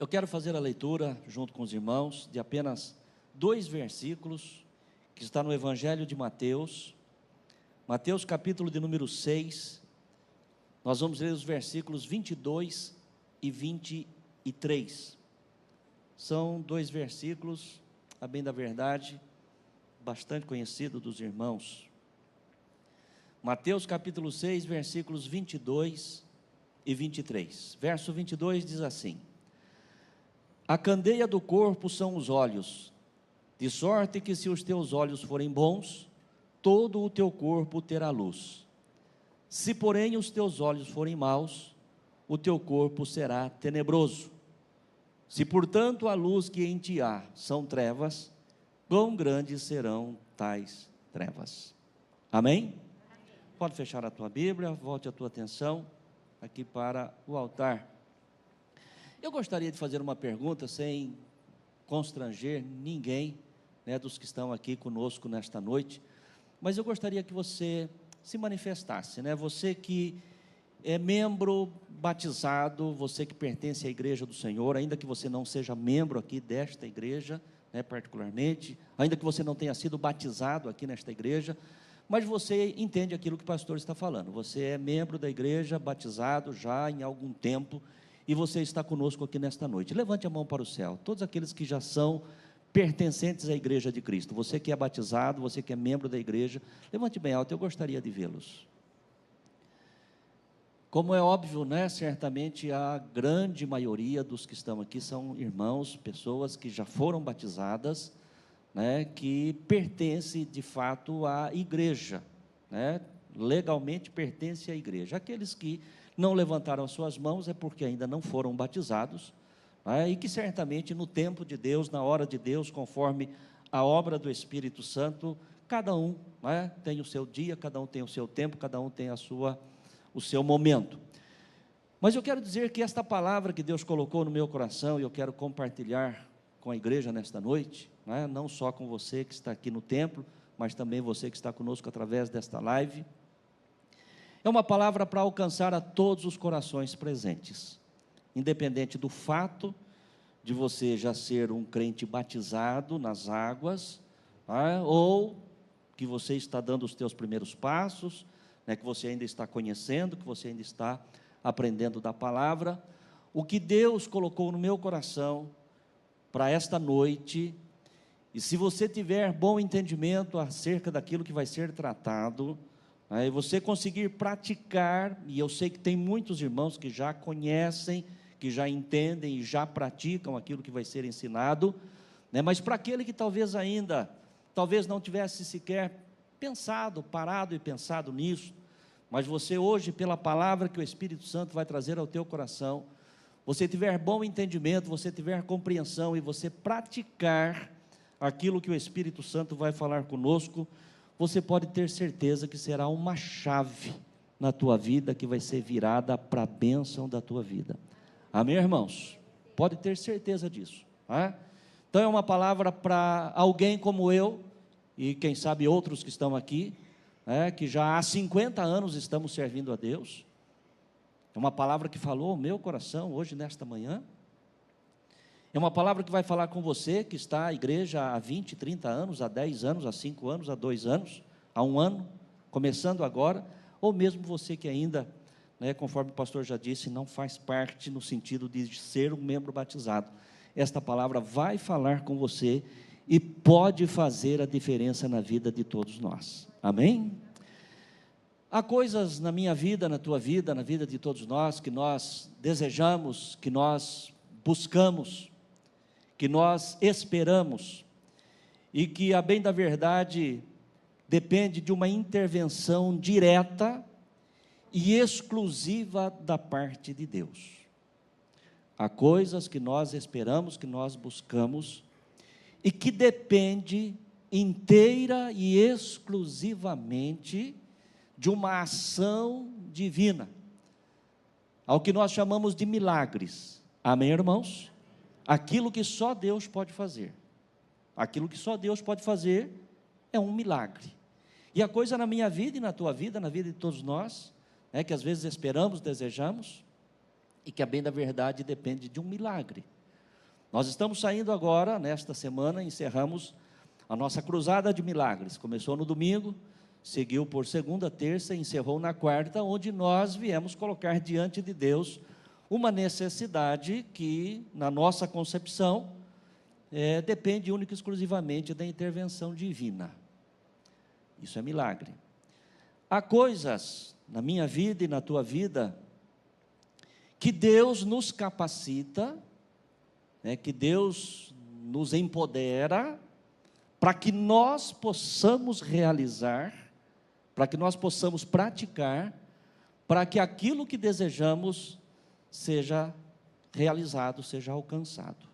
Eu quero fazer a leitura, junto com os irmãos, de apenas 2 versículos, que está no Evangelho de Mateus, Mateus capítulo de número 6, nós vamos ler os versículos 22 e 23, são 2 versículos, a bem da verdade, bastante conhecido dos irmãos. Mateus capítulo 6, versículos 22 e 23, verso 22 diz assim: a candeia do corpo são os olhos, de sorte que se os teus olhos forem bons, todo o teu corpo terá luz. Se porém os teus olhos forem maus, o teu corpo será tenebroso. Se portanto a luz que em ti há são trevas, quão grandes serão tais trevas. Amém? Pode fechar a tua Bíblia, volte a tua atenção aqui para o altar. Eu gostaria de fazer uma pergunta sem constranger ninguém, dos que estão aqui conosco nesta noite, mas eu gostaria que você se manifestasse, você que é membro batizado, você que pertence à igreja do Senhor, ainda que você não seja membro aqui desta igreja, particularmente, ainda que você não tenha sido batizado aqui nesta igreja, mas você entende aquilo que o pastor está falando, você é membro da igreja, batizado já em algum tempo, e você está conosco aqui nesta noite. Levante a mão para o céu, todos aqueles que já são pertencentes à igreja de Cristo, você que é batizado, você que é membro da igreja, levante bem alto, eu gostaria de vê-los. Como é óbvio, certamente a grande maioria dos que estão aqui são irmãos, pessoas que já foram batizadas, que pertencem de fato à igreja, legalmente pertence à igreja. Aqueles que não levantaram as suas mãos é porque ainda não foram batizados, e que certamente no tempo de Deus, na hora de Deus, conforme a obra do Espírito Santo, cada um tem o seu dia, cada um tem o seu tempo, cada um tem o seu momento. Mas eu quero dizer que esta palavra que Deus colocou no meu coração, e eu quero compartilhar com a igreja nesta noite, não só com você que está aqui no templo, mas também você que está conosco através desta live, é uma palavra para alcançar a todos os corações presentes, independente do fato de você já ser um crente batizado nas águas, ou que você está dando os teus primeiros passos, que você ainda está conhecendo, que você ainda está aprendendo da palavra. O que Deus colocou no meu coração para esta noite, e se você tiver bom entendimento acerca daquilo que vai ser tratado, e você conseguir praticar, e eu sei que tem muitos irmãos que já conhecem, que já entendem e já praticam aquilo que vai ser ensinado, mas para aquele que talvez não tivesse sequer parado e pensado nisso, mas você hoje, pela palavra que o Espírito Santo vai trazer ao teu coração, você tiver bom entendimento, você tiver compreensão e você praticar aquilo que o Espírito Santo vai falar conosco, você pode ter certeza que será uma chave na tua vida que vai ser virada para a bênção da tua vida. Amém, irmãos? Pode ter certeza disso. Então é uma palavra para alguém como eu, e quem sabe outros que estão aqui, que já há 50 anos estamos servindo a Deus. É uma palavra que falou ao meu coração hoje, nesta manhã. É uma palavra que vai falar com você, que está à igreja há 20, 30 anos, há 10 anos, há 5 anos, há 2 anos, há 1 ano, começando agora, ou mesmo você que ainda, conforme o pastor já disse, não faz parte no sentido de ser um membro batizado. Esta palavra vai falar com você e pode fazer a diferença na vida de todos nós. Amém? Há coisas na minha vida, na tua vida, na vida de todos nós, que nós desejamos, que nós buscamos, que nós esperamos, e que, a bem da verdade, depende de uma intervenção direta e exclusiva da parte de Deus. Há coisas que nós esperamos, que nós buscamos, e que depende inteira e exclusivamente de uma ação divina, ao que nós chamamos de milagres. Amém, irmãos? Aquilo que só Deus pode fazer. Aquilo que só Deus pode fazer é um milagre. E a coisa na minha vida e na tua vida, na vida de todos nós, que às vezes esperamos, desejamos, e que a bem da verdade depende de um milagre. Nós estamos saindo agora, nesta semana, encerramos a nossa cruzada de milagres. Começou no domingo, seguiu por segunda, terça, encerrou na quarta, onde nós viemos colocar diante de Deus uma necessidade que, na nossa concepção, depende única e exclusivamente da intervenção divina. Isso é milagre. Há coisas na minha vida e na tua vida que Deus nos capacita, que Deus nos empodera para que nós possamos realizar, para que nós possamos praticar, para que aquilo que desejamos seja realizado, seja alcançado.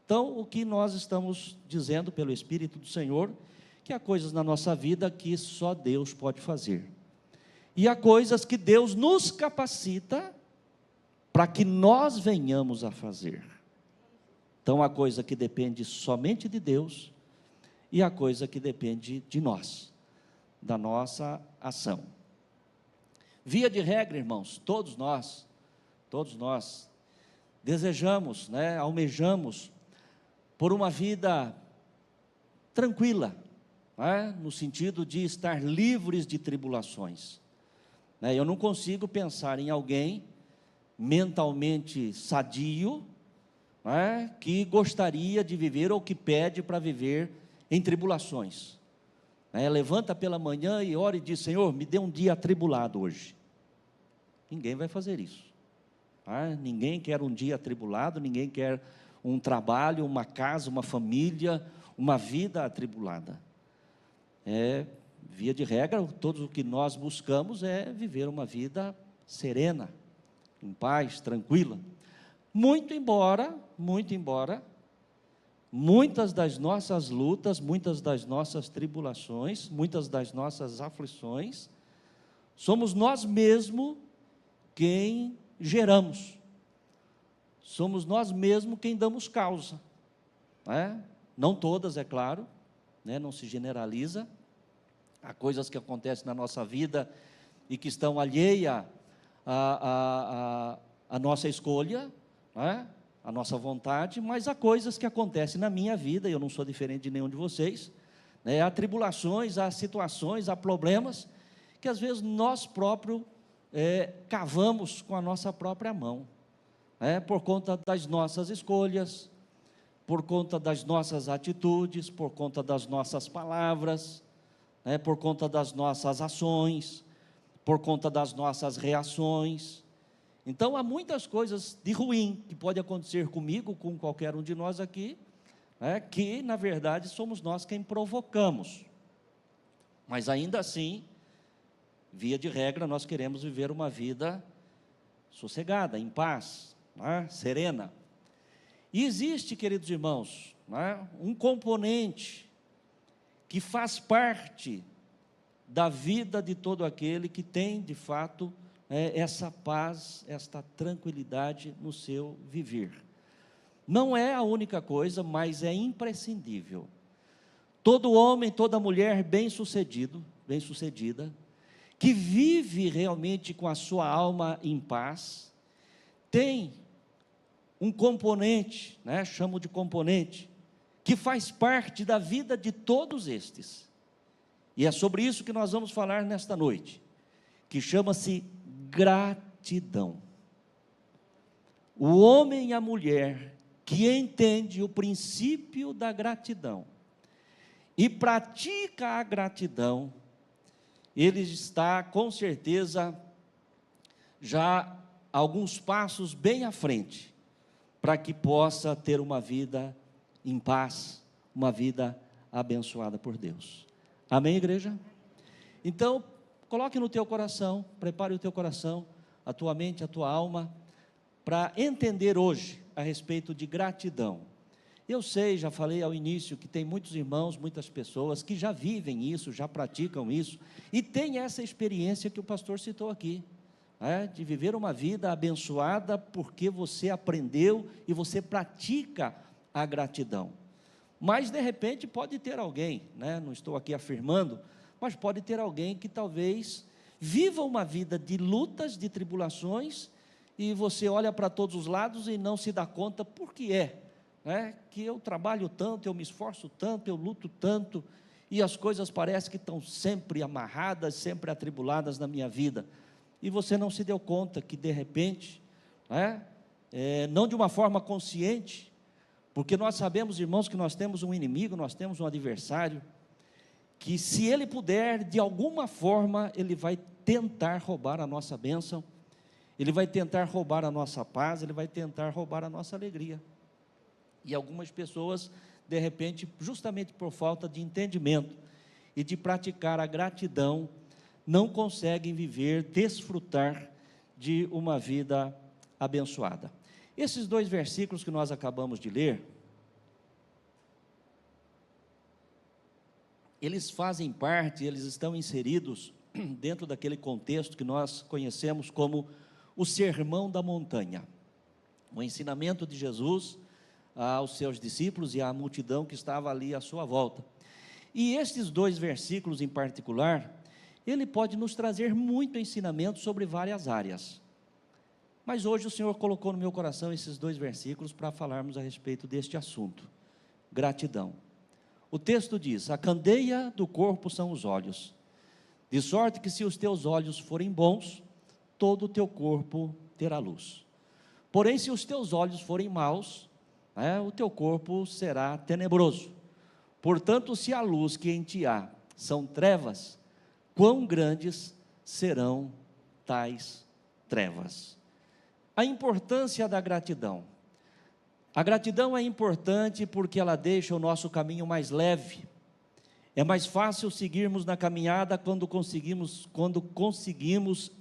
Então, o que nós estamos dizendo pelo Espírito do Senhor, que há coisas na nossa vida que só Deus pode fazer. E há coisas que Deus nos capacita para que nós venhamos a fazer. Então, há coisa que depende somente de Deus e há coisa que depende de nós, da nossa ação. Via de regra, irmãos, todos nós desejamos, almejamos por uma vida tranquila, no sentido de estar livres de tribulações. Eu não consigo pensar em alguém mentalmente sadio, que gostaria de viver ou que pede para viver em tribulações. Levanta pela manhã e ora e diz: Senhor, me dê um dia atribulado hoje. Ninguém vai fazer isso. Ninguém quer um dia atribulado, ninguém quer um trabalho, uma casa, uma família, uma vida atribulada. Via de regra, tudo o que nós buscamos é viver uma vida serena, em paz, tranquila. Muito embora, muitas das nossas lutas, muitas das nossas tribulações, muitas das nossas aflições, somos nós mesmos quem geramos. Somos nós mesmos quem damos causa. Não todas, é claro, não se generaliza. Há coisas que acontecem na nossa vida e que estão alheias à nossa escolha, à nossa vontade, mas há coisas que acontecem na minha vida, e eu não sou diferente de nenhum de vocês, há tribulações, há situações, há problemas, que às vezes nós próprios cavamos com a nossa própria mão, por conta das nossas escolhas, por conta das nossas atitudes, por conta das nossas palavras, por conta das nossas ações, por conta das nossas reações. Então, há muitas coisas de ruim que pode acontecer comigo, com qualquer um de nós aqui, que, na verdade, somos nós quem provocamos. Mas, ainda assim, via de regra, nós queremos viver uma vida sossegada, em paz, serena. E existe, queridos irmãos, um componente que faz parte da vida de todo aquele que tem, de fato, essa paz, esta tranquilidade no seu viver. Não é a única coisa, mas é imprescindível. Todo homem, toda mulher bem-sucedida, que vive realmente com a sua alma em paz, tem um componente, chamo de componente, que faz parte da vida de todos estes. E é sobre isso que nós vamos falar nesta noite, que chama-se gratidão. O homem e a mulher que entende o princípio da gratidão e pratica a gratidão, ele está, com certeza, já alguns passos bem à frente, para que possa ter uma vida em paz, uma vida abençoada por Deus. Amém, igreja? Então, coloque no teu coração, prepare o teu coração, a tua mente, a tua alma, para entender hoje a respeito de gratidão. Eu sei, já falei ao início, que tem muitos irmãos, muitas pessoas que já vivem isso, já praticam isso, e tem essa experiência que o pastor citou aqui, de viver uma vida abençoada, porque você aprendeu e você pratica a gratidão. Mas, de repente, pode ter alguém, não estou aqui afirmando, mas pode ter alguém que talvez viva uma vida de lutas, de tribulações, e você olha para todos os lados e não se dá conta por que né, que eu trabalho tanto, eu me esforço tanto, eu luto tanto, e as coisas parecem que estão sempre amarradas, sempre atribuladas na minha vida, e você não se deu conta que de repente, né, não de uma forma consciente, porque nós sabemos, irmãos, que nós temos um inimigo, nós temos um adversário, que se ele puder, de alguma forma, ele vai tentar roubar a nossa bênção, ele vai tentar roubar a nossa paz, ele vai tentar roubar a nossa alegria. E algumas pessoas, de repente, justamente por falta de entendimento e de praticar a gratidão, não conseguem viver, desfrutar de uma vida abençoada. Esses 2 versículos que nós acabamos de ler, eles fazem parte, eles estão inseridos dentro daquele contexto que nós conhecemos como o Sermão da Montanha, o ensinamento de Jesus aos seus discípulos e à multidão que estava ali à sua volta. E estes 2 versículos em particular, ele pode nos trazer muito ensinamento sobre várias áreas. Mas hoje o Senhor colocou no meu coração esses 2 versículos para falarmos a respeito deste assunto, gratidão. O texto diz: a candeia do corpo são os olhos, de sorte que se os teus olhos forem bons, todo o teu corpo terá luz. Porém, se os teus olhos forem maus, o teu corpo será tenebroso. Portanto, se a luz que em ti há são trevas, quão grandes serão tais trevas. A importância da gratidão. A gratidão é importante porque ela deixa o nosso caminho mais leve. É mais fácil seguirmos na caminhada quando conseguimos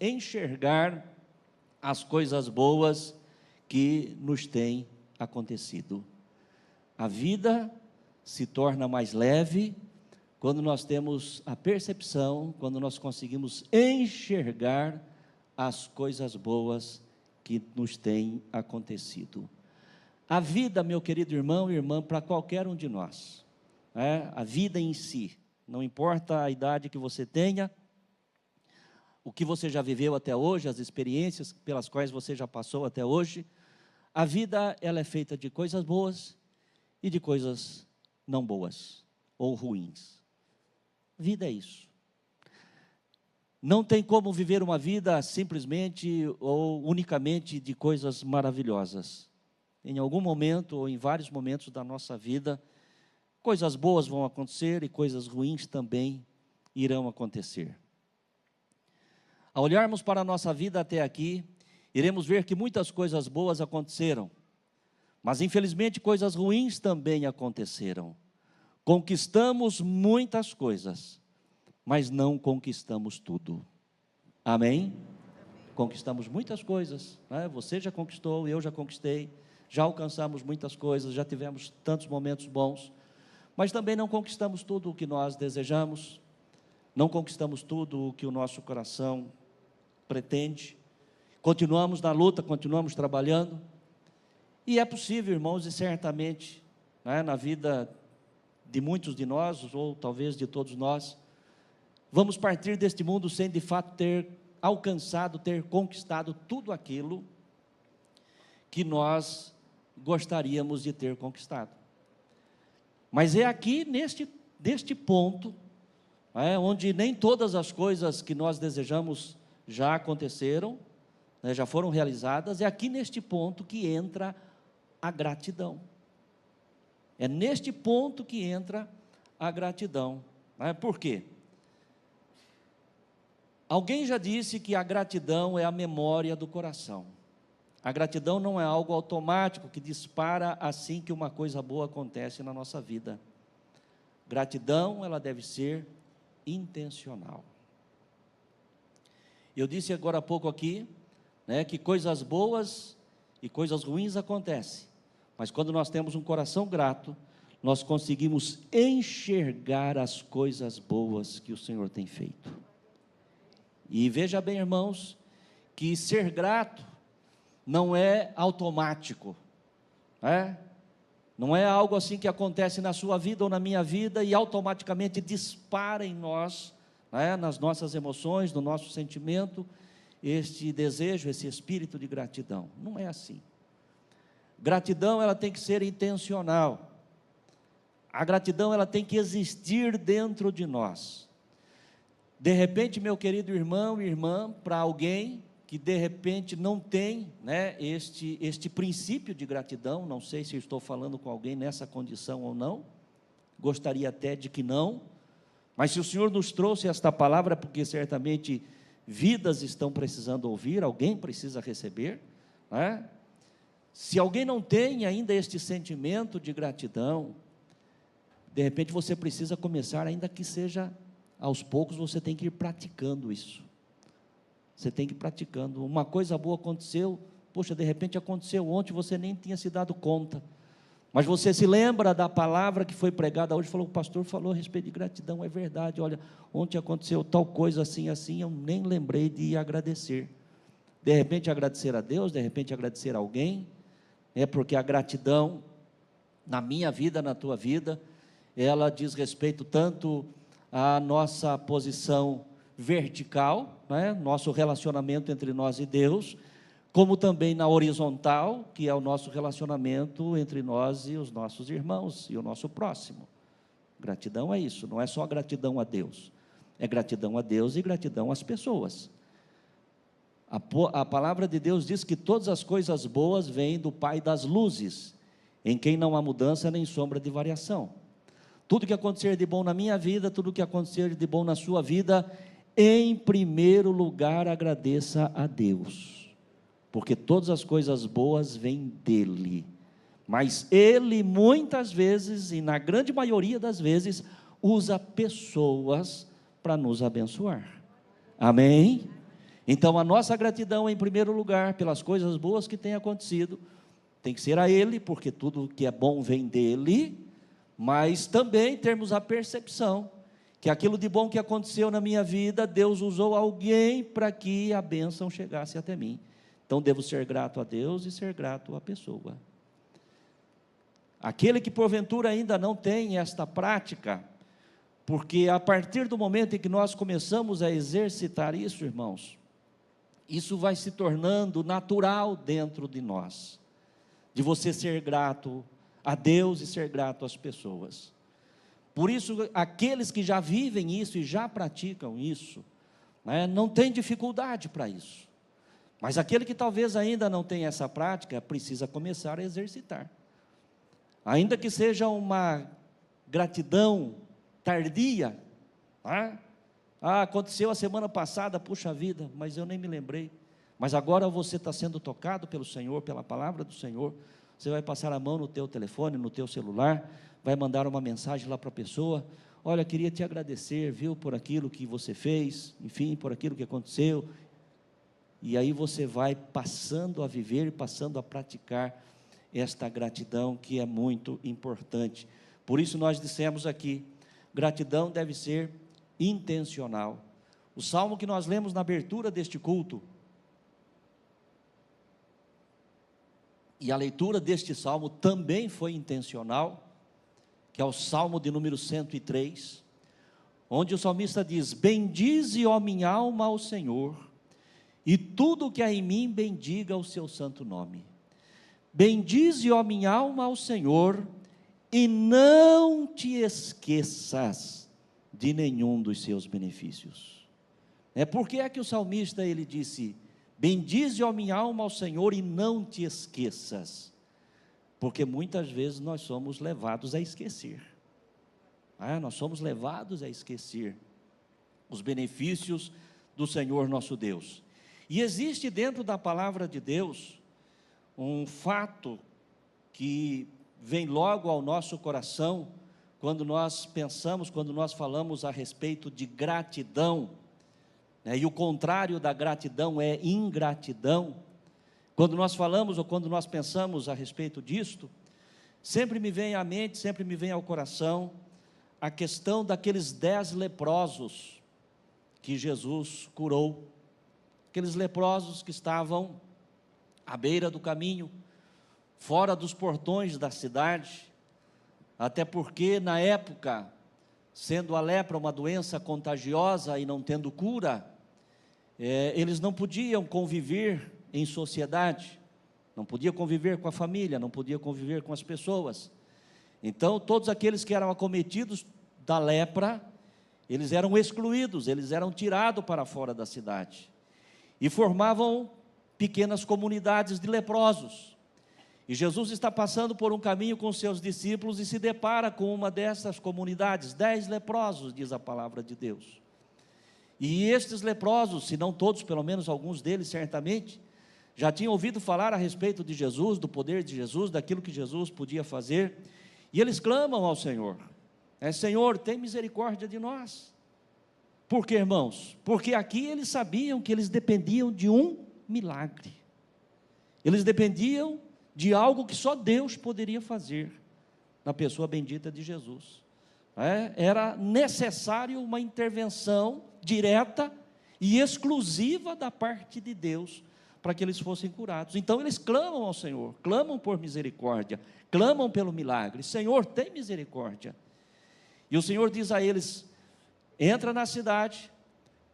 enxergar as coisas boas que nos têm acontecido. A vida se torna mais leve quando nós temos a percepção, quando nós conseguimos enxergar as coisas boas que nos têm acontecido. A vida, meu querido irmão e irmã, para qualquer um de nós, a vida em si, não importa a idade que você tenha, o que você já viveu até hoje, as experiências pelas quais você já passou até hoje, a vida, ela é feita de coisas boas e de coisas não boas ou ruins. Vida é isso. Não tem como viver uma vida simplesmente ou unicamente de coisas maravilhosas. Em algum momento ou em vários momentos da nossa vida, coisas boas vão acontecer e coisas ruins também irão acontecer. Ao olharmos para a nossa vida até aqui, iremos ver que muitas coisas boas aconteceram, mas infelizmente coisas ruins também aconteceram. Conquistamos muitas coisas, mas não conquistamos tudo. Amém? Conquistamos muitas coisas, Você já conquistou, eu já conquistei, já alcançamos muitas coisas, já tivemos tantos momentos bons, mas também não conquistamos tudo o que nós desejamos, não conquistamos tudo o que o nosso coração pretende. Continuamos na luta, continuamos trabalhando, e é possível, irmãos, e certamente, na vida de muitos de nós, ou talvez de todos nós, vamos partir deste mundo sem de fato ter alcançado, ter conquistado tudo aquilo que nós gostaríamos de ter conquistado. Mas é aqui neste ponto, onde nem todas as coisas que nós desejamos já aconteceram, já foram realizadas, é aqui neste ponto que entra a gratidão. É neste ponto que entra a gratidão. Por quê? Alguém já disse que a gratidão é a memória do coração. A gratidão não é algo automático que dispara assim que uma coisa boa acontece na nossa vida. Gratidão, ela deve ser intencional. Eu disse agora há pouco aqui, que coisas boas e coisas ruins acontecem, mas quando nós temos um coração grato, nós conseguimos enxergar as coisas boas que o Senhor tem feito. E veja bem, irmãos, que ser grato não é automático, não é algo assim que acontece na sua vida ou na minha vida e automaticamente dispara em nós, nas nossas emoções, no nosso sentimento, este desejo, esse espírito de gratidão. Não é assim. Gratidão, ela tem que ser intencional. A gratidão, ela tem que existir dentro de nós. De repente, meu querido irmão e irmã, para alguém que de repente não tem, né, este princípio de gratidão, não sei se estou falando com alguém nessa condição ou não, gostaria até de que não, mas se o Senhor nos trouxe esta palavra, porque certamente vidas estão precisando ouvir, alguém precisa receber, né? Se alguém não tem ainda este sentimento de gratidão, de repente você precisa começar, ainda que seja aos poucos, você tem que ir praticando isso. Você tem que ir praticando. Uma coisa boa aconteceu, poxa, de repente aconteceu ontem, você nem tinha se dado conta, mas você se lembra da palavra que foi pregada hoje, falou, o pastor falou a respeito de gratidão, é verdade, olha, ontem aconteceu tal coisa assim, assim, eu nem lembrei de agradecer. De repente agradecer a Deus, de repente agradecer a alguém, porque a gratidão, na minha vida, na tua vida, ela diz respeito tanto à nossa posição vertical, né, nosso relacionamento entre nós e Deus, como também na horizontal, que é o nosso relacionamento entre nós e os nossos irmãos e o nosso próximo. Gratidão é isso, não é só gratidão a Deus, é gratidão a Deus e gratidão às pessoas. A palavra de Deus diz que todas as coisas boas vêm do Pai das luzes, em quem não há mudança nem sombra de variação. Tudo que acontecer de bom na minha vida, tudo que acontecer de bom na sua vida, em primeiro lugar agradeça a Deus, porque todas as coisas boas vêm dEle, mas Ele muitas vezes, e na grande maioria das vezes, usa pessoas para nos abençoar, amém? Então a nossa gratidão em primeiro lugar, pelas coisas boas que têm acontecido, tem que ser a Ele, porque tudo que é bom vem dEle, mas também termos a percepção, que aquilo de bom que aconteceu na minha vida, Deus usou alguém para que a bênção chegasse até mim. Então, devo ser grato a Deus e ser grato à pessoa. Aquele que porventura ainda não tem esta prática, porque a partir do momento em que nós começamos a exercitar isso, irmãos, isso vai se tornando natural dentro de nós, de você ser grato a Deus e ser grato às pessoas. Por isso, aqueles que já vivem isso e já praticam isso, né, não tem dificuldade para isso. Mas aquele que talvez ainda não tenha essa prática, precisa começar a exercitar. Ainda que seja uma gratidão tardia, tá? Aconteceu a semana passada, puxa vida, mas eu nem me lembrei. Mas agora você está sendo tocado pelo Senhor, pela palavra do Senhor, você vai passar a mão no teu telefone, no teu celular, vai mandar uma mensagem lá para a pessoa, olha, queria te agradecer, viu, por aquilo que você fez, enfim, por aquilo que aconteceu. E aí você vai passando a viver e passando a praticar esta gratidão que é muito importante. Por isso nós dissemos aqui, gratidão deve ser intencional. O salmo que nós lemos na abertura deste culto, e a leitura deste salmo também foi intencional, que é o salmo de número 103, onde o salmista diz, bendize, ó minha alma, ao Senhor, e tudo que há em mim bendiga o seu santo nome. Bendize, ó minha alma, ao Senhor, e não te esqueças de nenhum dos seus benefícios. Por que é que o salmista ele disse, bendize, ó minha alma, ao Senhor, e não te esqueças? Porque muitas vezes nós somos levados a esquecer. Nós somos levados a esquecer os benefícios do Senhor nosso Deus. E existe dentro da palavra de Deus um fato que vem logo ao nosso coração quando nós pensamos, quando nós falamos a respeito de gratidão, e o contrário da gratidão é ingratidão. Quando nós falamos ou quando nós pensamos a respeito disto, sempre me vem à mente, sempre me vem ao coração a questão daqueles 10 leprosos que Jesus curou. Aqueles leprosos que estavam à beira do caminho, fora dos portões da cidade, até porque na época, sendo a lepra uma doença contagiosa e não tendo cura, eles não podiam conviver em sociedade, não podia conviver com a família, não podia conviver com as pessoas. Então, todos aqueles que eram acometidos da lepra, eles eram excluídos, eles eram tirados para fora da cidade, e formavam pequenas comunidades de leprosos. E Jesus está passando por um caminho com seus discípulos e se depara com uma dessas comunidades, 10 leprosos, diz a palavra de Deus. E estes leprosos, se não todos, pelo menos alguns deles certamente, já tinham ouvido falar a respeito de Jesus, do poder de Jesus, daquilo que Jesus podia fazer, e eles clamam ao Senhor, Senhor, tem misericórdia de nós. Por quê, irmãos? Porque aqui eles sabiam que eles dependiam de um milagre, eles dependiam de algo que só Deus poderia fazer, na pessoa bendita de Jesus. Era necessário uma intervenção direta e exclusiva da parte de Deus, para que eles fossem curados. Então eles clamam ao Senhor, clamam por misericórdia, clamam pelo milagre, Senhor, tem misericórdia. E o Senhor diz a eles, entra na cidade,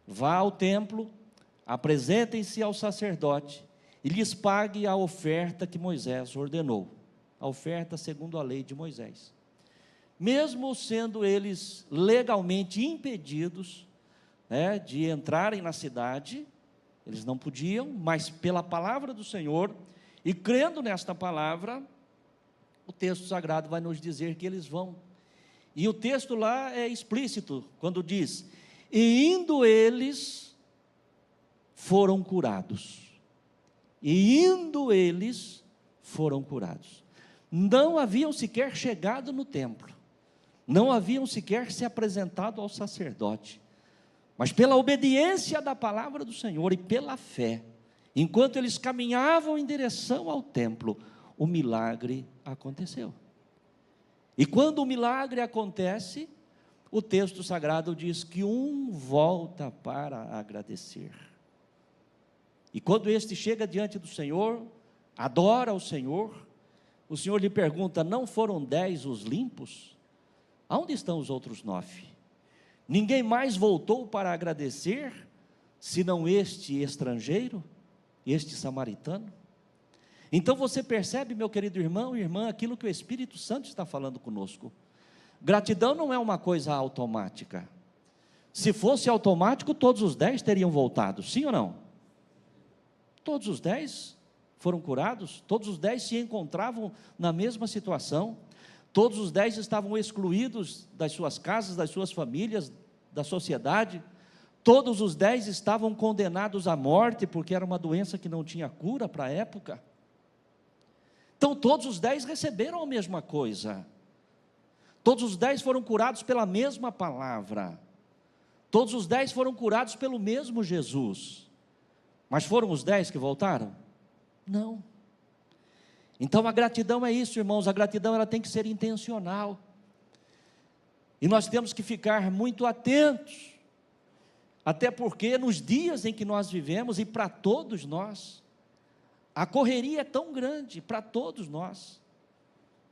vá ao templo, apresentem-se ao sacerdote, e lhes pague a oferta que Moisés ordenou, a oferta segundo a lei de Moisés. Mesmo sendo eles legalmente impedidos, de entrarem na cidade, eles não podiam, mas pela palavra do Senhor, e crendo nesta palavra, o texto sagrado vai nos dizer que eles vão. E o texto lá é explícito, quando diz, e indo eles, foram curados. E indo eles, foram curados. Não haviam sequer chegado no templo, não haviam sequer se apresentado ao sacerdote, mas pela obediência da palavra do Senhor e pela fé, enquanto eles caminhavam em direção ao templo, o milagre aconteceu. E quando o milagre acontece, o texto sagrado diz que um volta para agradecer. E quando este chega diante do Senhor, adora o Senhor lhe pergunta, não foram 10 os limpos? Aonde estão os outros 9? Ninguém mais voltou para agradecer, senão este estrangeiro, este samaritano? Então você percebe, meu querido irmão e irmã, aquilo que o Espírito Santo está falando conosco. Gratidão não é uma coisa automática. Se fosse automático, todos os 10 teriam voltado, sim ou não? Todos os 10 foram curados, todos os 10 se encontravam na mesma situação, todos os 10 estavam excluídos das suas casas, das suas famílias, da sociedade, todos os 10 estavam condenados à morte, porque era uma doença que não tinha cura para a época. Então todos os 10 receberam a mesma coisa, todos os 10 foram curados pela mesma palavra, todos os 10 foram curados pelo mesmo Jesus. Mas foram os 10 que voltaram? Não. Então a gratidão é isso, irmãos, a gratidão ela tem que ser intencional, e nós temos que ficar muito atentos, até porque nos dias em que nós vivemos, e para todos nós, a correria é tão grande, para todos nós,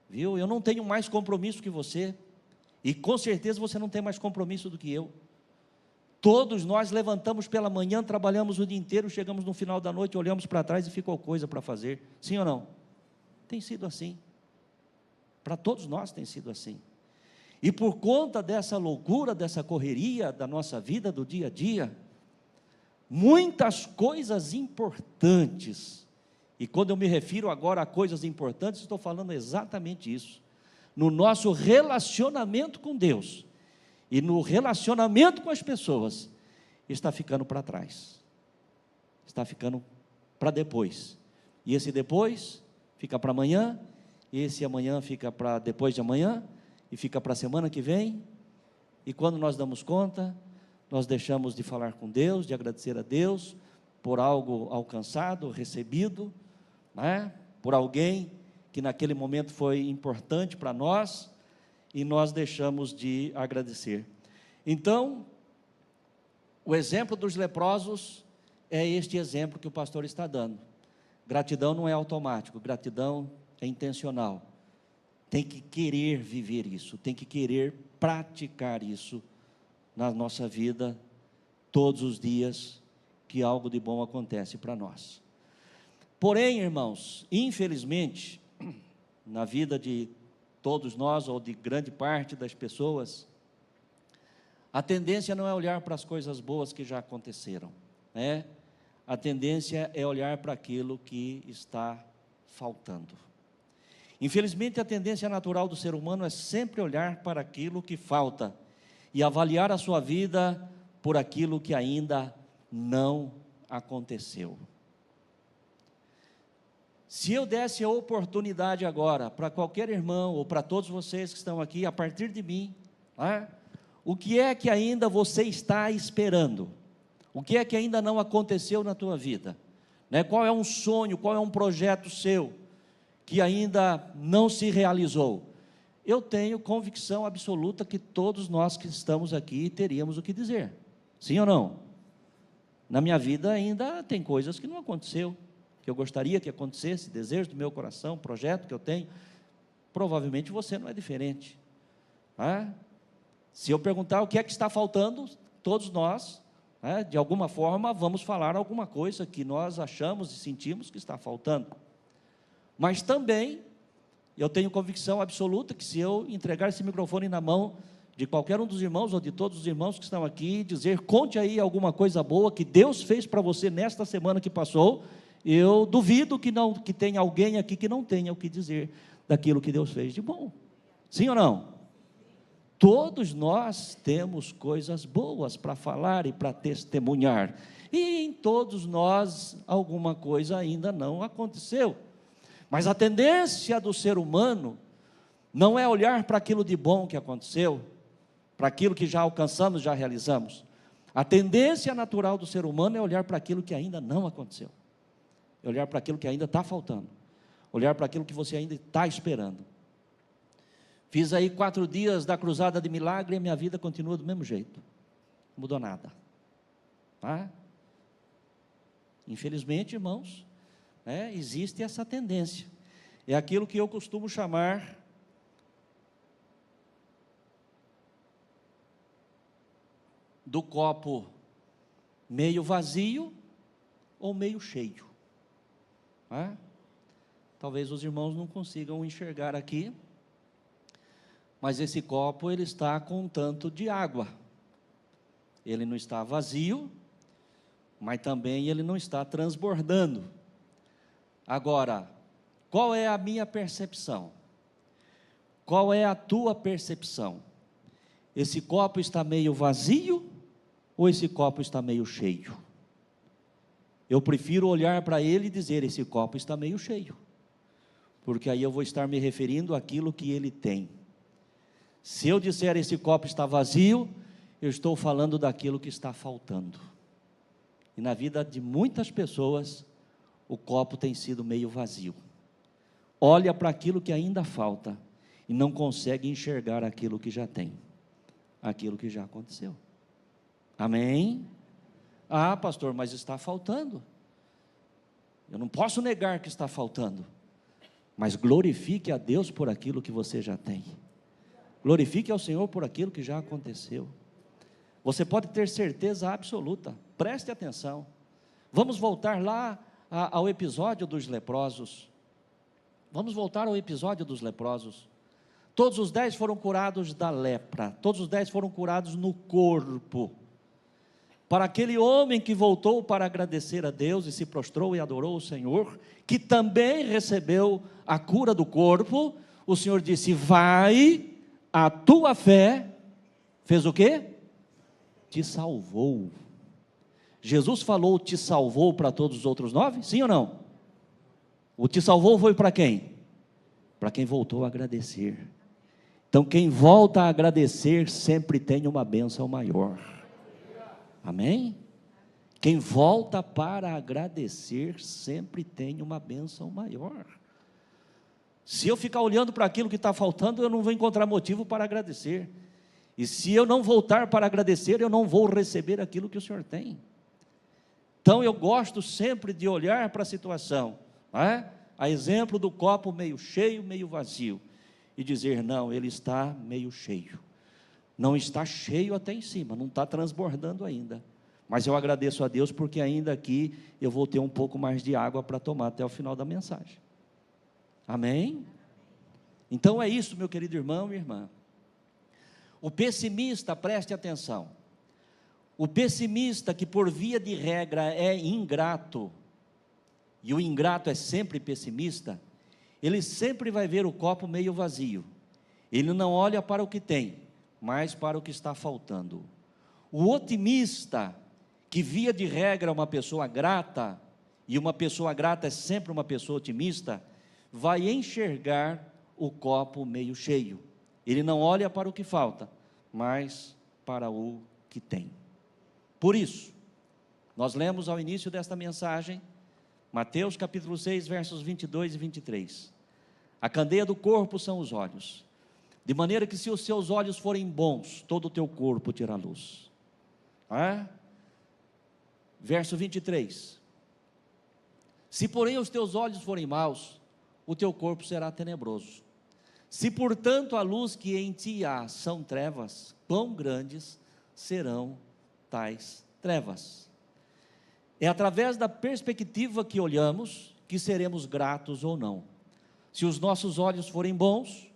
viu? Eu não tenho mais compromisso que você, e com certeza você não tem mais compromisso do que eu. Todos nós levantamos pela manhã, trabalhamos o dia inteiro, chegamos no final da noite, olhamos para trás e ficou coisa para fazer, sim ou não? Tem sido assim, para todos nós tem sido assim, e por conta dessa loucura, dessa correria da nossa vida, do dia a dia, muitas coisas importantes, e quando eu me refiro agora a coisas importantes, estou falando exatamente isso, no nosso relacionamento com Deus, e no relacionamento com as pessoas, está ficando para trás, está ficando para depois, e esse depois fica para amanhã, e esse amanhã fica para depois de amanhã, e fica para a semana que vem, e quando nós damos conta, nós deixamos de falar com Deus, de agradecer a Deus, por algo alcançado, recebido, por alguém que naquele momento foi importante para nós, e nós deixamos de agradecer. Então, o exemplo dos leprosos é este exemplo que o pastor está dando. Gratidão não é automático, gratidão é intencional. Tem que querer viver isso, tem que querer praticar isso na nossa vida, todos os dias que algo de bom acontece para nós. Porém, irmãos, infelizmente, na vida de todos nós, ou de grande parte das pessoas, a tendência não é olhar para as coisas boas que já aconteceram, né? A tendência é olhar para aquilo que está faltando. Infelizmente, a tendência natural do ser humano é sempre olhar para aquilo que falta e avaliar a sua vida por aquilo que ainda não aconteceu. Se eu desse a oportunidade agora para qualquer irmão ou para todos vocês que estão aqui, a partir de mim, o que é que ainda você está esperando? O que é que ainda não aconteceu na tua vida? Qual é um sonho, qual é um projeto seu que ainda não se realizou? Eu tenho convicção absoluta que todos nós que estamos aqui teríamos o que dizer. Sim ou não? Na minha vida ainda tem coisas que não aconteceu, que eu gostaria que acontecesse, desejo do meu coração, projeto que eu tenho. Provavelmente você não é diferente. Se eu perguntar o que é que está faltando, todos nós, de alguma forma, vamos falar alguma coisa que nós achamos e sentimos que está faltando. Mas também, eu tenho convicção absoluta que se eu entregar esse microfone na mão de qualquer um dos irmãos, ou de todos os irmãos que estão aqui, dizer, conte aí alguma coisa boa que Deus fez para você nesta semana que passou, eu duvido que tenha alguém aqui que não tenha o que dizer daquilo que Deus fez de bom. Sim ou não? Todos nós temos coisas boas para falar e para testemunhar, e em todos nós alguma coisa ainda não aconteceu, mas a tendência do ser humano não é olhar para aquilo de bom que aconteceu, para aquilo que já alcançamos, já realizamos. A tendência natural do ser humano é olhar para aquilo que ainda não aconteceu, é olhar para aquilo que ainda está faltando, olhar para aquilo que você ainda está esperando. Fiz aí 4 dias da cruzada de milagre e a minha vida continua do mesmo jeito, não mudou nada. Infelizmente, irmãos, existe essa tendência, é aquilo que eu costumo chamar do copo meio vazio ou meio cheio. Talvez os irmãos não consigam enxergar aqui, mas esse copo ele está com um tanto de água, ele não está vazio, mas também ele não está transbordando. Agora, qual é a minha percepção? Qual é a tua percepção? Esse copo está meio vazio ou esse copo está meio cheio? Eu prefiro olhar para ele e dizer, esse copo está meio cheio, porque aí eu vou estar me referindo àquilo que ele tem. Se eu disser esse copo está vazio, eu estou falando daquilo que está faltando. E na vida de muitas pessoas, o copo tem sido meio vazio. Olha para aquilo que ainda falta e não consegue enxergar aquilo que já tem, aquilo que já aconteceu. Amém? Pastor, mas está faltando. Eu não posso negar que está faltando, mas glorifique a Deus por aquilo que você já tem. Glorifique ao Senhor por aquilo que já aconteceu. Você pode ter certeza absoluta, preste atenção. Vamos voltar lá ao episódio dos leprosos. Vamos voltar ao episódio dos leprosos. Todos os 10 foram curados da lepra, todos os 10 foram curados no corpo. Para aquele homem que voltou para agradecer a Deus e se prostrou e adorou o Senhor, que também recebeu a cura do corpo, o Senhor disse, vai, a tua fé fez o quê? Te salvou. Jesus falou te salvou para todos os outros 9? Sim ou não? O te salvou foi para quem? Para quem voltou a agradecer. Então quem volta a agradecer sempre tem uma bênção maior. Amém? Quem volta para agradecer sempre tem uma bênção maior. Se eu ficar olhando para aquilo que está faltando, eu não vou encontrar motivo para agradecer. E se eu não voltar para agradecer, eu não vou receber aquilo que o Senhor tem. Então eu gosto sempre de olhar para a situação, a exemplo do copo meio cheio, meio vazio, e dizer, não, ele está meio cheio. Não está cheio até em cima, não está transbordando ainda, Mas eu agradeço a Deus porque ainda aqui eu vou ter um pouco mais de água para tomar até o final da mensagem. Amém? Então é isso, meu querido irmão e irmã. O pessimista, preste atenção, o pessimista que por via de regra é ingrato, e o ingrato é sempre pessimista, ele sempre vai ver o copo meio vazio, ele não olha para o que tem, mas para o que está faltando. O otimista, que via de regra é uma pessoa grata, e uma pessoa grata é sempre uma pessoa otimista, vai enxergar o copo meio cheio, ele não olha para o que falta, mas para o que tem. Por isso, nós lemos ao início desta mensagem, Mateus capítulo 6, versos 22 e 23, a candeia do corpo são os olhos, de maneira que se os seus olhos forem bons, todo o teu corpo terá luz. Verso 23, se porém os teus olhos forem maus, o teu corpo será tenebroso. Se portanto a luz que em ti há são trevas, quão grandes serão tais trevas? É através da perspectiva que olhamos que seremos gratos ou não. Se os nossos olhos forem bons,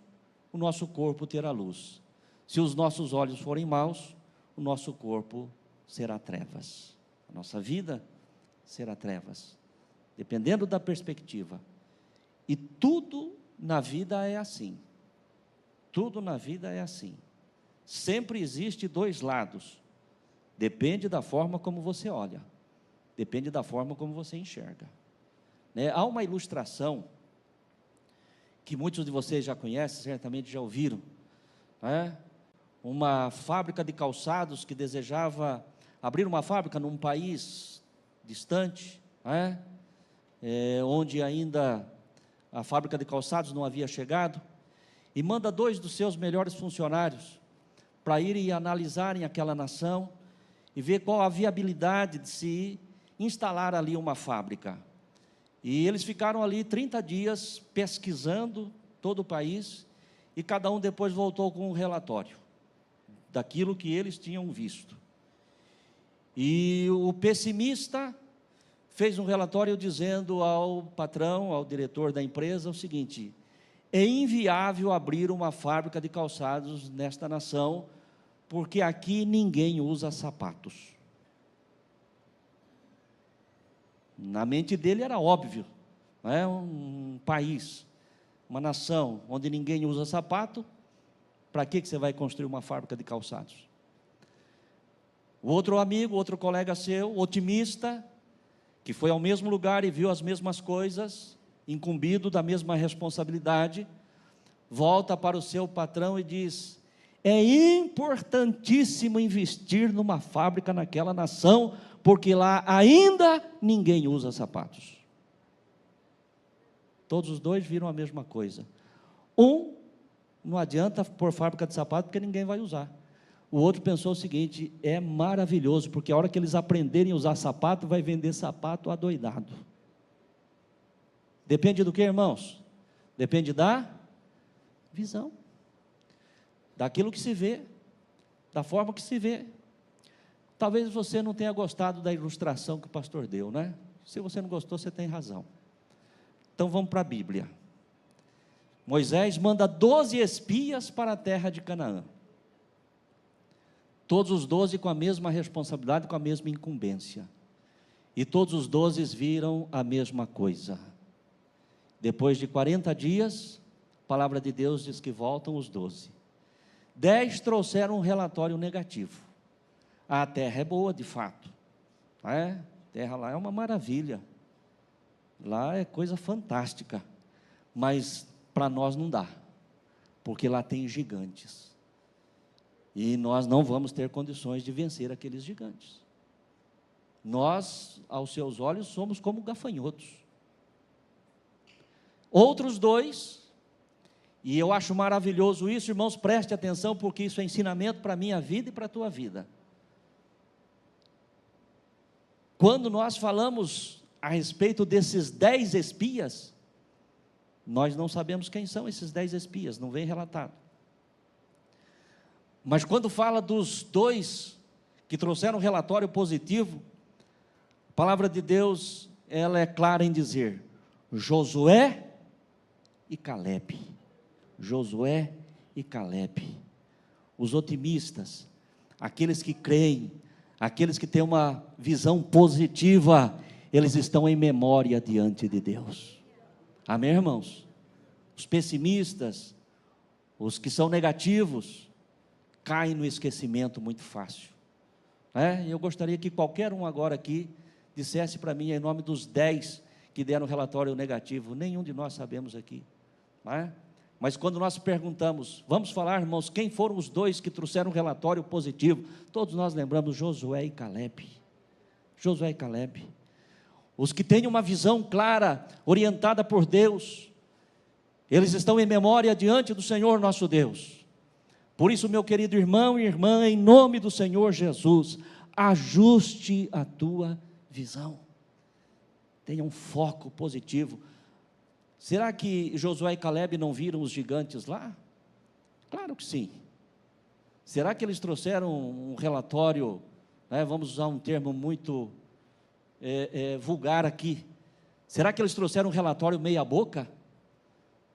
o nosso corpo terá luz. Se os nossos olhos forem maus, o nosso corpo será trevas. A nossa vida será trevas, dependendo da perspectiva. E tudo na vida é assim. Tudo na vida é assim. Sempre existe dois lados. Depende da forma como você olha. Depende da forma como você enxerga. Há uma ilustração que muitos de vocês já conhecem, certamente já ouviram. Uma fábrica de calçados que desejava abrir uma fábrica num país distante, onde ainda a fábrica de calçados não havia chegado, e manda 2 dos seus melhores funcionários para irem analisarem aquela nação e ver qual a viabilidade de se instalar ali uma fábrica. E eles ficaram ali 30 dias pesquisando todo o país, e cada um depois voltou com um relatório daquilo que eles tinham visto. E o pessimista fez um relatório dizendo ao patrão, ao diretor da empresa, o seguinte: é inviável abrir uma fábrica de calçados nesta nação, porque aqui ninguém usa sapatos. Na mente dele era óbvio, um país, uma nação onde ninguém usa sapato, para que você vai construir uma fábrica de calçados? O outro amigo, outro colega seu, otimista, que foi ao mesmo lugar e viu as mesmas coisas, incumbido da mesma responsabilidade, volta para o seu patrão e diz: é importantíssimo investir numa fábrica naquela nação, porque lá ainda ninguém usa sapatos. Todos os dois viram a mesma coisa. Não adianta pôr fábrica de sapato, porque ninguém vai usar. O outro pensou o seguinte: é maravilhoso, porque a hora que eles aprenderem a usar sapato, vai vender sapato adoidado. Depende do que, irmãos? Depende da visão, daquilo que se vê, da forma que se vê. Talvez você não tenha gostado da ilustração que o pastor deu, né? Se você não gostou, você tem razão. Então vamos para a Bíblia. Moisés manda 12 espias para a terra de Canaã. Todos os 12 com a mesma responsabilidade, com a mesma incumbência. E todos os 12 viram a mesma coisa. Depois de 40 dias, a palavra de Deus diz que voltam os 12. 10 trouxeram um relatório negativo. A terra é boa, de fato. A terra lá é uma maravilha. Lá é coisa fantástica. Mas para nós não dá, porque lá tem gigantes. E nós não vamos ter condições de vencer aqueles gigantes. Nós, aos seus olhos, somos como gafanhotos. Outros 2, e eu acho maravilhoso isso, irmãos, preste atenção, porque isso é ensinamento para a minha vida e para a tua vida. Quando nós falamos a respeito desses 10 espias, nós não sabemos quem são esses 10 espias, não vem relatado. Mas quando fala dos 2 que trouxeram um relatório positivo, a palavra de Deus, ela é clara em dizer, Josué e Calebe. Josué e Calebe. Os otimistas, aqueles que creem, aqueles que têm uma visão positiva, eles estão em memória diante de Deus. Amém, irmãos? Os pessimistas, os que são negativos, caem no esquecimento muito fácil. Eu gostaria que qualquer um agora aqui dissesse para mim, em nome dos 10 que deram relatório negativo, nenhum de nós sabemos aqui, mas quando nós perguntamos, vamos falar, irmãos, quem foram os 2 que trouxeram um relatório positivo, todos nós lembramos Josué e Calebe. Josué e Calebe, os que têm uma visão clara, orientada por Deus, eles estão em memória diante do Senhor nosso Deus. Por isso, meu querido irmão e irmã, em nome do Senhor Jesus, ajuste a tua visão, tenha um foco positivo. Será que Josué e Calebe não viram os gigantes lá? Claro que sim. Será que eles trouxeram um relatório, vamos usar um termo muito vulgar aqui, será que eles trouxeram um relatório meia boca?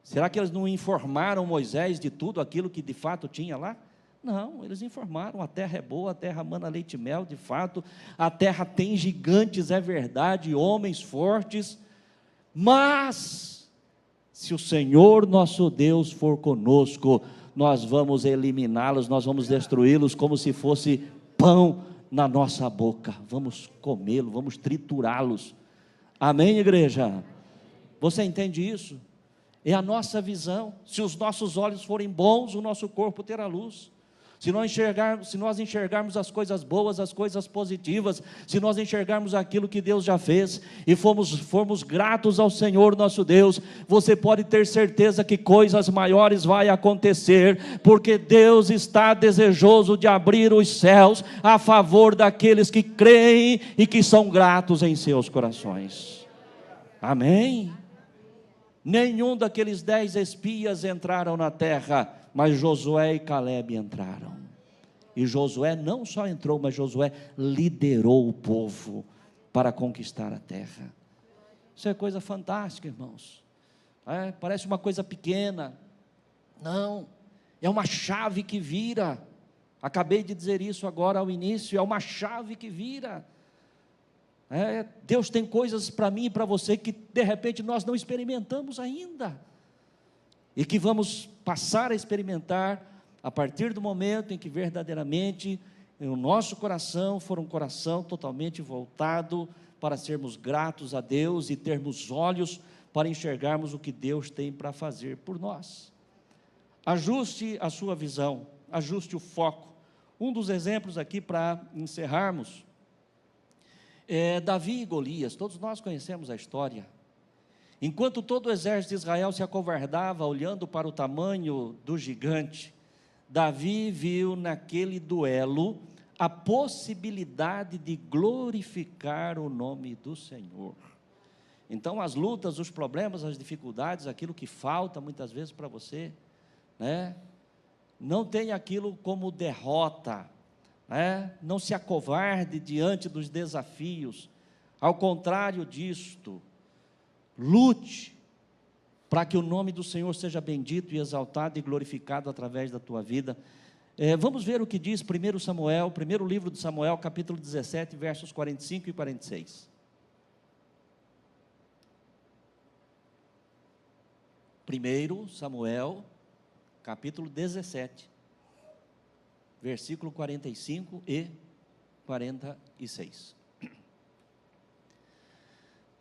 Será que eles não informaram Moisés de tudo aquilo que de fato tinha lá? Não, eles informaram, a terra é boa, a terra mana leite e mel, de fato, a terra tem gigantes, é verdade, homens fortes, mas, se o Senhor nosso Deus for conosco, nós vamos eliminá-los, nós vamos destruí-los como se fosse pão na nossa boca, vamos comê-lo, vamos triturá-los. Amém, igreja? Você entende isso? É a nossa visão. Se os nossos olhos forem bons, o nosso corpo terá luz. Se nós enxergarmos as coisas boas, as coisas positivas, se nós enxergarmos aquilo que Deus já fez, e formos gratos ao Senhor nosso Deus, você pode ter certeza que coisas maiores vão acontecer, porque Deus está desejoso de abrir os céus a favor daqueles que creem e que são gratos em seus corações. Amém? Nenhum daqueles 10 espias entraram na terra, mas Josué e Calebe entraram. E Josué não só entrou, mas Josué liderou o povo para conquistar a terra. Isso é coisa fantástica, irmãos. Parece uma coisa pequena. Não, é uma chave que vira. Acabei de dizer isso agora ao início, é uma chave que vira. Deus tem coisas para mim e para você que de repente nós não experimentamos ainda, e que vamos passar a experimentar a partir do momento em que verdadeiramente o nosso coração for um coração totalmente voltado para sermos gratos a Deus e termos olhos para enxergarmos o que Deus tem para fazer por nós. Ajuste a sua visão, ajuste o foco. Um dos exemplos aqui para encerrarmos é Davi e Golias. Todos nós conhecemos a história. Enquanto todo o exército de Israel se acovardava olhando para o tamanho do gigante, Davi viu naquele duelo a possibilidade de glorificar o nome do Senhor. Então as lutas, os problemas, as dificuldades, aquilo que falta muitas vezes para você, não tem aquilo como derrota, não se acovarde diante dos desafios. Ao contrário disto, lute para que o nome do Senhor seja bendito e exaltado e glorificado através da tua vida. Vamos ver o que diz 1 Samuel, primeiro livro de Samuel, capítulo 17, versos 45 e 46. 1 Samuel, capítulo 17, versículo 45 e 46.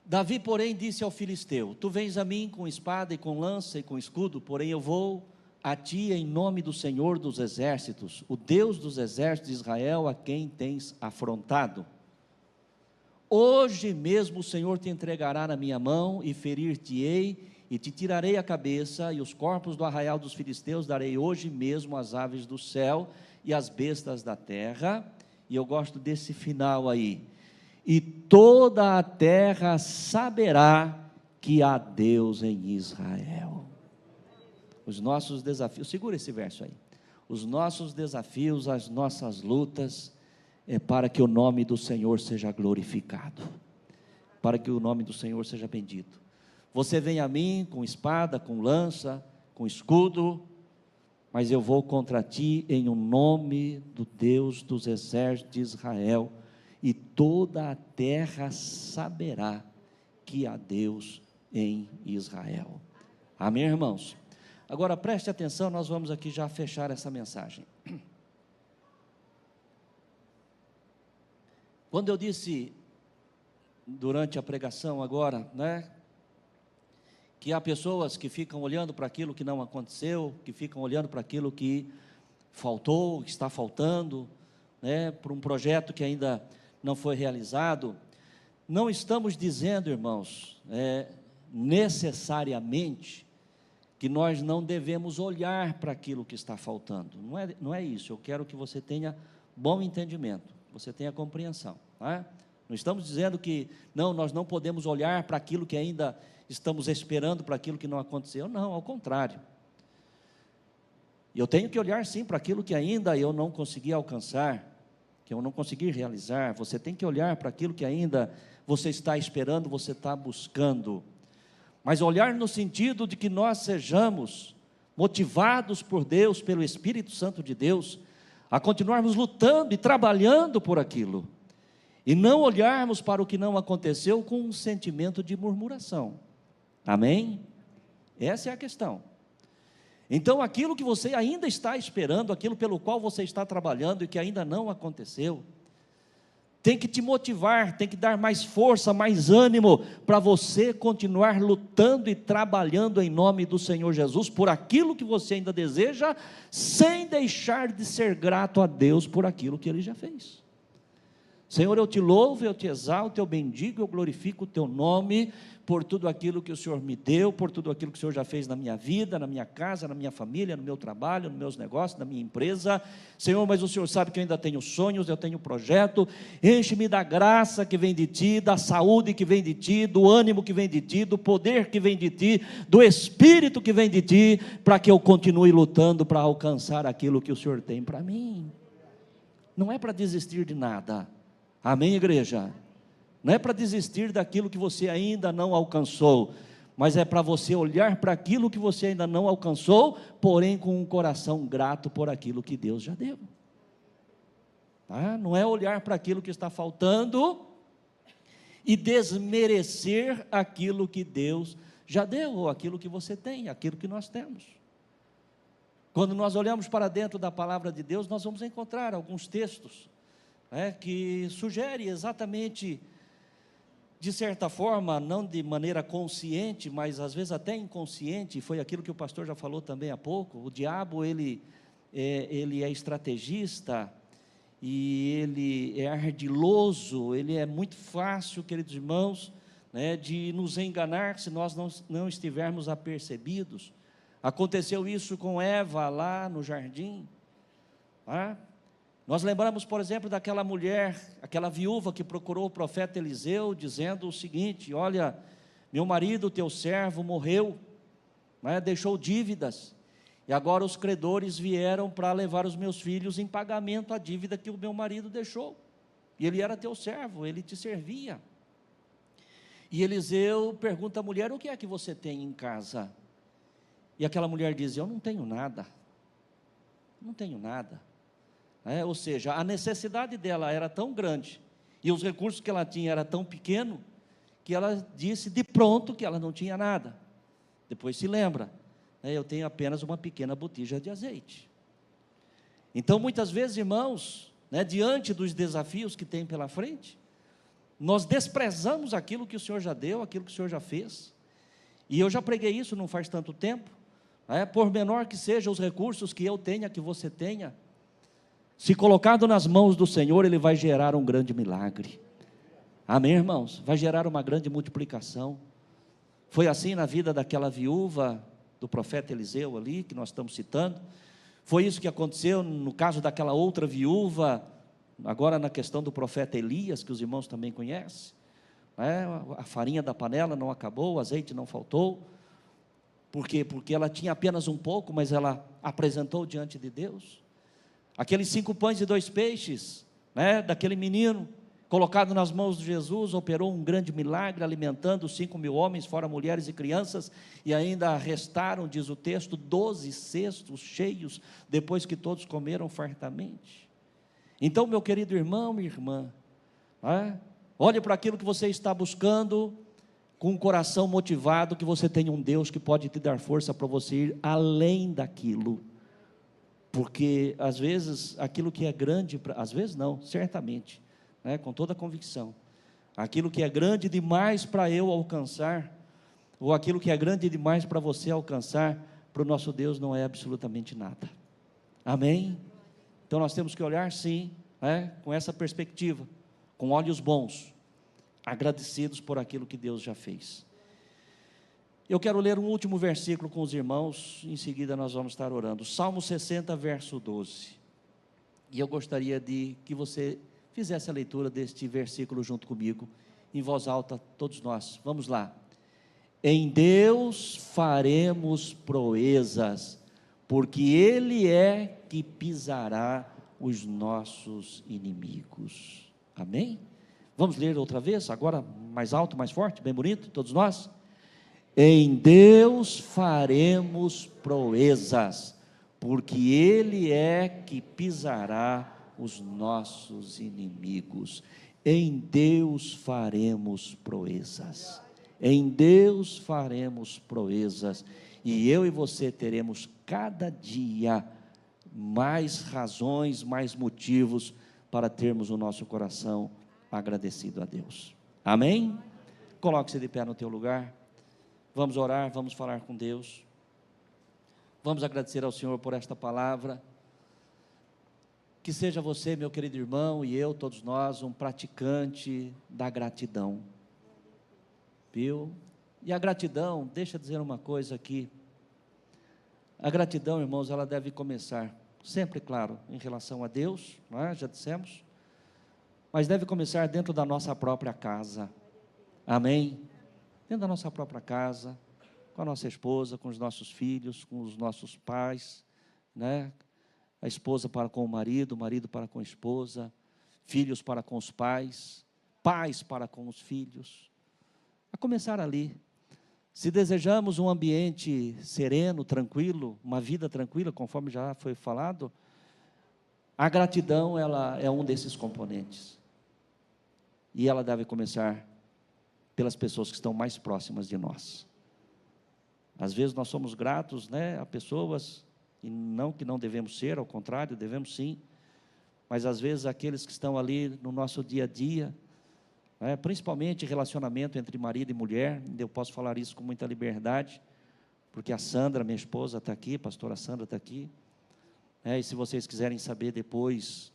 Davi, porém, disse ao filisteu: tu vens a mim com espada e com lança e com escudo, porém eu vou a ti em nome do Senhor dos exércitos, o Deus dos exércitos de Israel, a quem tens afrontado. Hoje mesmo o Senhor te entregará na minha mão, e ferir-te-ei, e te tirarei a cabeça, e os corpos do arraial dos filisteus darei hoje mesmo às aves do céu e às bestas da terra. E eu gosto desse final aí: e toda a terra saberá que há Deus em Israel. Os nossos desafios, segura esse verso aí, os nossos desafios, as nossas lutas, é para que o nome do Senhor seja glorificado, para que o nome do Senhor seja bendito. Você vem a mim com espada, com lança, com escudo, mas eu vou contra ti em o nome do Deus dos exércitos de Israel, e toda a terra saberá que há Deus em Israel. Amém, irmãos? Agora preste atenção, nós vamos aqui já fechar essa mensagem. Quando eu disse, durante a pregação agora, que há pessoas que ficam olhando para aquilo que não aconteceu, que ficam olhando para aquilo que faltou, que está faltando, para um projeto que ainda não foi realizado. Não estamos dizendo, irmãos, necessariamente, que nós não devemos olhar para aquilo que está faltando. Não é isso. Eu quero que você tenha bom entendimento, você tenha compreensão. Não estamos dizendo que nós não podemos olhar para aquilo que ainda estamos esperando, para aquilo que não aconteceu. Não, ao contrário. Eu tenho que olhar sim para aquilo que ainda eu não consegui alcançar, que eu não consegui realizar. Você tem que olhar para aquilo que ainda você está esperando, você está buscando. Mas olhar no sentido de que nós sejamos motivados por Deus, pelo Espírito Santo de Deus, a continuarmos lutando e trabalhando por aquilo, e não olharmos para o que não aconteceu com um sentimento de murmuração. Amém? Essa é a questão. Então, aquilo que você ainda está esperando, aquilo pelo qual você está trabalhando e que ainda não aconteceu, tem que te motivar, tem que dar mais força, mais ânimo, para você continuar lutando e trabalhando em nome do Senhor Jesus, por aquilo que você ainda deseja, sem deixar de ser grato a Deus por aquilo que Ele já fez. Senhor, eu te louvo, eu te exalto, eu bendigo, eu glorifico o teu nome, por tudo aquilo que o Senhor me deu, por tudo aquilo que o Senhor já fez na minha vida, na minha casa, na minha família, no meu trabalho, nos meus negócios, na minha empresa. Senhor, mas o Senhor sabe que eu ainda tenho sonhos, eu tenho projeto. Enche-me da graça que vem de ti, da saúde que vem de ti, do ânimo que vem de ti, do poder que vem de ti, do Espírito que vem de ti, para que eu continue lutando para alcançar aquilo que o Senhor tem para mim. Não é para desistir de nada. Amém, igreja? Não é para desistir daquilo que você ainda não alcançou, mas é para você olhar para aquilo que você ainda não alcançou, porém com um coração grato por aquilo que Deus já deu. Não é olhar para aquilo que está faltando e desmerecer aquilo que Deus já deu, ou aquilo que você tem, aquilo que nós temos. Quando nós olhamos para dentro da palavra de Deus, nós vamos encontrar alguns textos que sugerem exatamente, de certa forma, não de maneira consciente, mas às vezes até inconsciente, foi aquilo que o pastor já falou também há pouco. O diabo, ele é estrategista, e ele é ardiloso, ele é muito fácil, queridos irmãos, de nos enganar se nós não estivermos apercebidos. Aconteceu isso com Eva lá no jardim. Nós lembramos, por exemplo, daquela mulher, aquela viúva que procurou o profeta Eliseu, dizendo o seguinte: olha, meu marido, teu servo, morreu, deixou dívidas, e agora os credores vieram para levar os meus filhos em pagamento à dívida que o meu marido deixou, e ele era teu servo, ele te servia. E Eliseu pergunta à mulher: o que é que você tem em casa? E aquela mulher diz: eu não tenho nada, não tenho nada. Ou seja, a necessidade dela era tão grande, e os recursos que ela tinha eram tão pequenos, que ela disse de pronto que ela não tinha nada. Depois se lembra, eu tenho apenas uma pequena botija de azeite. Então muitas vezes, irmãos, diante dos desafios que tem pela frente, nós desprezamos aquilo que o Senhor já deu, aquilo que o Senhor já fez. E eu já preguei isso não faz tanto tempo, por menor que sejam os recursos que eu tenha, que você tenha, se colocado nas mãos do Senhor, Ele vai gerar um grande milagre. Amém, irmãos? Vai gerar uma grande multiplicação. Foi assim na vida daquela viúva do profeta Eliseu ali, que nós estamos citando. Foi isso que aconteceu no caso daquela outra viúva, agora na questão do profeta Elias, que os irmãos também conhecem. A farinha da panela não acabou, o azeite não faltou. Por quê? Porque ela tinha apenas um pouco, mas ela apresentou diante de Deus. Aqueles 5 pães e 2 peixes, né, daquele menino, colocado nas mãos de Jesus, operou um grande milagre, alimentando 5.000 homens, fora mulheres e crianças, e ainda restaram, diz o texto, 12 cestos cheios, depois que todos comeram fartamente. Então, meu querido irmão, minha irmã, olhe para aquilo que você está buscando, com um coração motivado, que você tem um Deus que pode te dar força para você ir além daquilo, porque às vezes, aquilo que é grande, às vezes não, certamente, com toda a convicção, aquilo que é grande demais para eu alcançar, ou aquilo que é grande demais para você alcançar, para o nosso Deus não é absolutamente nada, amém? Então nós temos que olhar sim, com essa perspectiva, com olhos bons, agradecidos por aquilo que Deus já fez. Eu quero ler um último versículo com os irmãos, em seguida nós vamos estar orando, Salmo 60, verso 12, e eu gostaria de que você fizesse a leitura deste versículo junto comigo, em voz alta, todos nós, vamos lá. Em Deus faremos proezas, porque Ele é que pisará os nossos inimigos, amém? Vamos ler outra vez, agora mais alto, mais forte, bem bonito, todos nós. Em Deus faremos proezas, porque Ele é que pisará os nossos inimigos. Em Deus faremos proezas, em Deus faremos proezas, e eu e você teremos cada dia mais razões, mais motivos para termos o nosso coração agradecido a Deus, amém? Coloque-se de pé no teu lugar, vamos orar, vamos falar com Deus, vamos agradecer ao Senhor por esta palavra, que seja você, meu querido irmão, e eu, todos nós, um praticante da gratidão, viu? E a gratidão, deixa eu dizer uma coisa aqui, a gratidão, irmãos, ela deve começar, sempre, claro, em relação a Deus, não é? Já dissemos, mas deve começar dentro da nossa própria casa, amém? Dentro da nossa própria casa, com a nossa esposa, com os nossos filhos, com os nossos pais, né? A esposa para com o marido para com a esposa, filhos para com os pais, pais para com os filhos, a começar ali. Se desejamos um ambiente sereno, tranquilo, uma vida tranquila, conforme já foi falado, a gratidão, ela é um desses componentes, e ela deve começar pelas pessoas que estão mais próximas de nós. Às vezes nós somos gratos, a pessoas, e não que não devemos ser, ao contrário, devemos sim, mas às vezes aqueles que estão ali no nosso dia a dia, principalmente relacionamento entre marido e mulher, eu posso falar isso com muita liberdade, porque a Sandra, minha esposa, está aqui, a pastora Sandra está aqui, e se vocês quiserem saber depois,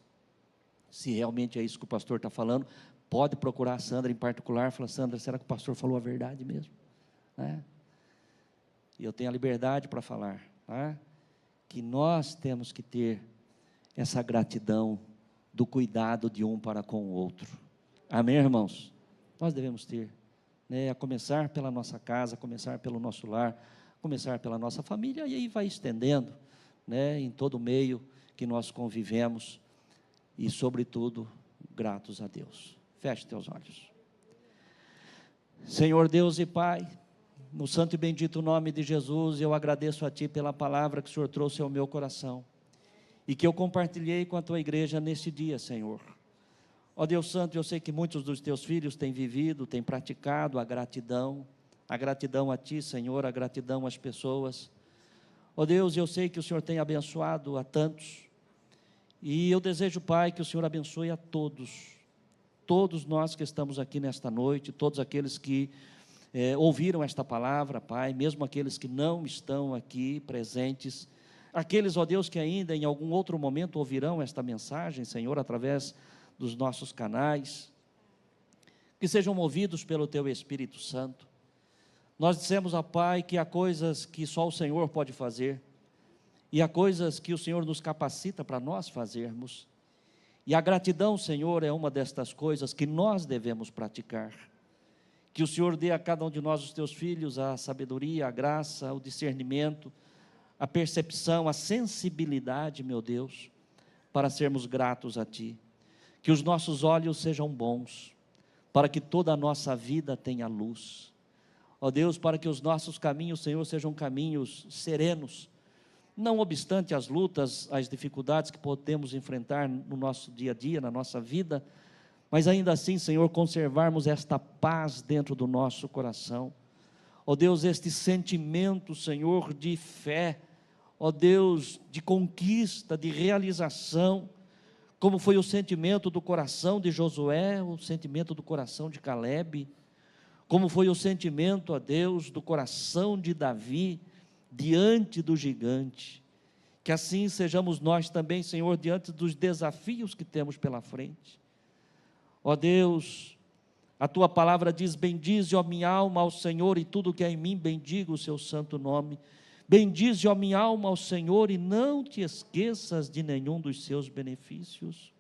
se realmente é isso que o pastor está falando, pode procurar a Sandra em particular, falar, Sandra, será que o pastor falou a verdade mesmo? E eu tenho a liberdade para falar, que nós temos que ter essa gratidão do cuidado de um para com o outro, amém, irmãos? Nós devemos ter, a começar pela nossa casa, a começar pelo nosso lar, a começar pela nossa família, e aí vai estendendo, em todo o meio que nós convivemos, e sobretudo, gratos a Deus. Feche teus olhos. Senhor Deus e Pai, no santo e bendito nome de Jesus, eu agradeço a Ti pela palavra que o Senhor trouxe ao meu coração, e que eu compartilhei com a Tua igreja neste dia, Senhor. Ó Deus Santo, eu sei que muitos dos Teus filhos têm vivido, têm praticado a gratidão a Ti, Senhor, a gratidão às pessoas. Ó Deus, eu sei que o Senhor tem abençoado a tantos, e eu desejo, Pai, que o Senhor abençoe a todos nós que estamos aqui nesta noite, todos aqueles que ouviram esta palavra, Pai, mesmo aqueles que não estão aqui presentes, aqueles, ó Deus, que ainda em algum outro momento ouvirão esta mensagem, Senhor, através dos nossos canais, que sejam movidos pelo Teu Espírito Santo. Nós dissemos a Pai que há coisas que só o Senhor pode fazer, e há coisas que o Senhor nos capacita para nós fazermos, e a gratidão, Senhor, é uma destas coisas que nós devemos praticar. Que o Senhor dê a cada um de nós, os Teus filhos, a sabedoria, a graça, o discernimento, a percepção, a sensibilidade, meu Deus, para sermos gratos a Ti. que os nossos olhos sejam bons, para que toda a nossa vida tenha luz. Ó Deus, para que os nossos caminhos, Senhor, sejam caminhos serenos, não obstante as lutas, as dificuldades que podemos enfrentar no nosso dia a dia, na nossa vida, mas ainda assim, Senhor, conservarmos esta paz dentro do nosso coração. Ó Deus, este sentimento, Senhor, de fé, ó Deus, de conquista, de realização, como foi o sentimento do coração de Josué, o sentimento do coração de Caleb, como foi o sentimento, ó Deus, do coração de Davi, diante do gigante. Que assim sejamos nós também, Senhor, diante dos desafios que temos pela frente. Ó Deus, a Tua palavra diz: bendize, ó minha alma, ao Senhor, e tudo que é em mim, bendiga o Seu santo nome. Bendize, ó minha alma, ao Senhor, e não te esqueças de nenhum dos seus benefícios.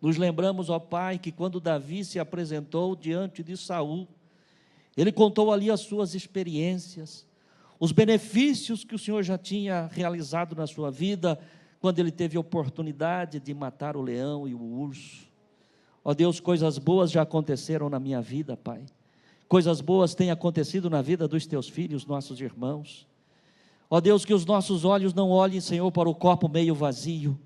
Nos lembramos, ó Pai, que quando Davi se apresentou diante de Saul, ele contou ali as suas experiências, os benefícios que o Senhor já tinha realizado na sua vida, quando ele teve a oportunidade de matar o leão e o urso. Ó Deus, coisas boas já aconteceram na minha vida, Pai. Coisas boas têm acontecido na vida dos teus filhos, nossos irmãos. Ó Deus, que os nossos olhos não olhem, Senhor, para o copo meio vazio,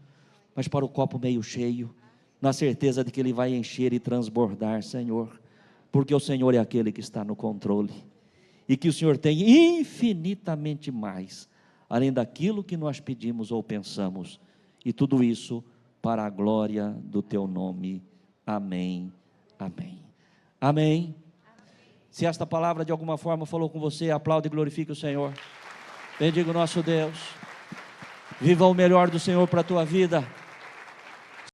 mas para o copo meio cheio, na certeza de que ele vai encher e transbordar, Senhor, porque o Senhor é aquele que está no controle, e que o Senhor tem infinitamente mais, além daquilo que nós pedimos ou pensamos, e tudo isso para a glória do Teu nome. Amém, amém, amém. Se esta palavra de alguma forma falou com você, aplaude e glorifique o Senhor. Bendiga o nosso Deus. Viva o melhor do Senhor para a tua vida.